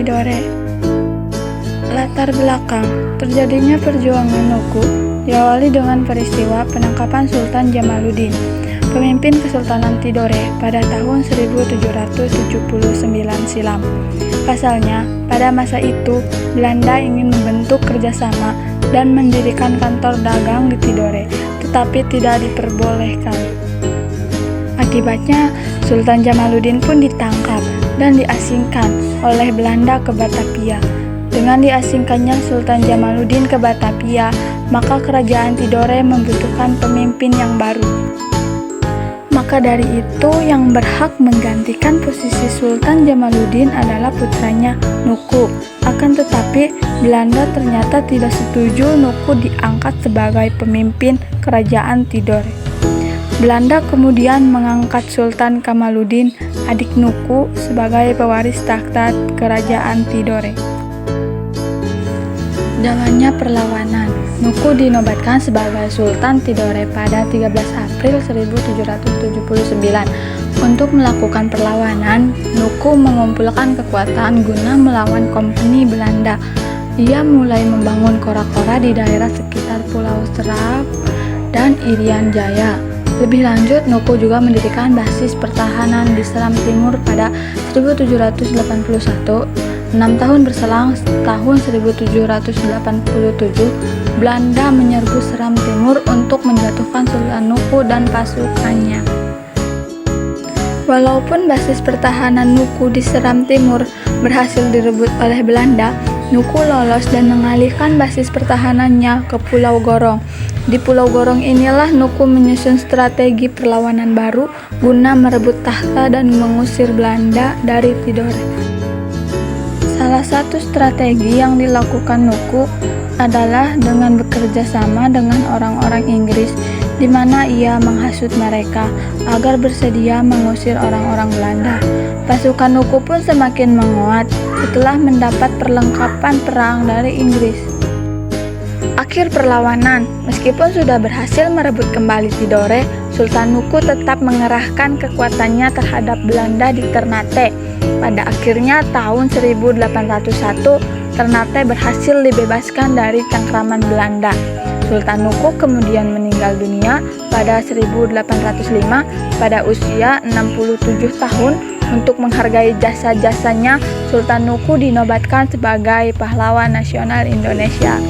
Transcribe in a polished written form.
Tidore. Latar belakang terjadinya perjuangan Nuku diawali dengan peristiwa penangkapan Sultan Jamaluddin, pemimpin Kesultanan Tidore pada tahun 1779 silam. Pasalnya, pada masa itu Belanda ingin membentuk kerjasama dan mendirikan kantor dagang di Tidore, tetapi tidak diperbolehkan. Akibatnya, Sultan Jamaluddin pun ditangkap dan diasingkan oleh Belanda ke Batavia. Dengan diasingkannya Sultan Jamaluddin ke Batavia, maka kerajaan Tidore membutuhkan pemimpin yang baru. Maka dari itu, yang berhak menggantikan posisi Sultan Jamaluddin adalah putranya, Nuku. Akan tetapi, Belanda ternyata tidak setuju Nuku diangkat sebagai pemimpin kerajaan Tidore. Belanda kemudian mengangkat Sultan Kamaluddin, adik Nuku, sebagai pewaris takhta kerajaan Tidore. Jalannya perlawanan, Nuku dinobatkan sebagai Sultan Tidore pada 13 April 1779. Untuk melakukan perlawanan, Nuku mengumpulkan kekuatan guna melawan kompeni Belanda. Ia mulai membangun kora-kora di daerah sekitar Pulau Serap dan Irian Jaya. Lebih lanjut, Nuku juga mendirikan basis pertahanan di Seram Timur pada 1781. 6 tahun berselang, tahun 1787, Belanda menyerbu Seram Timur untuk menjatuhkan Sultan Nuku dan pasukannya. Walaupun basis pertahanan Nuku di Seram Timur berhasil direbut oleh Belanda, Nuku lolos dan mengalihkan basis pertahanannya ke Pulau Gorong. Di Pulau Gorong inilah Nuku menyusun strategi perlawanan baru guna merebut takhta dan mengusir Belanda dari Tidore. Salah satu strategi yang dilakukan Nuku adalah dengan bekerja sama dengan orang-orang Inggris, di mana ia menghasut mereka agar bersedia mengusir orang-orang Belanda. Pasukan Nuku pun semakin menguat setelah mendapat perlengkapan perang dari Inggris. Akhir perlawanan, meskipun sudah berhasil merebut kembali Tidore, Sultan Nuku tetap mengerahkan kekuatannya terhadap Belanda di Ternate. Pada akhirnya tahun 1801, Ternate berhasil dibebaskan dari cengkraman Belanda. Sultan Nuku kemudian meninggal dunia pada 1805 pada usia 67 tahun. Untuk menghargai jasa-jasanya, Sultan Nuku dinobatkan sebagai pahlawan nasional Indonesia.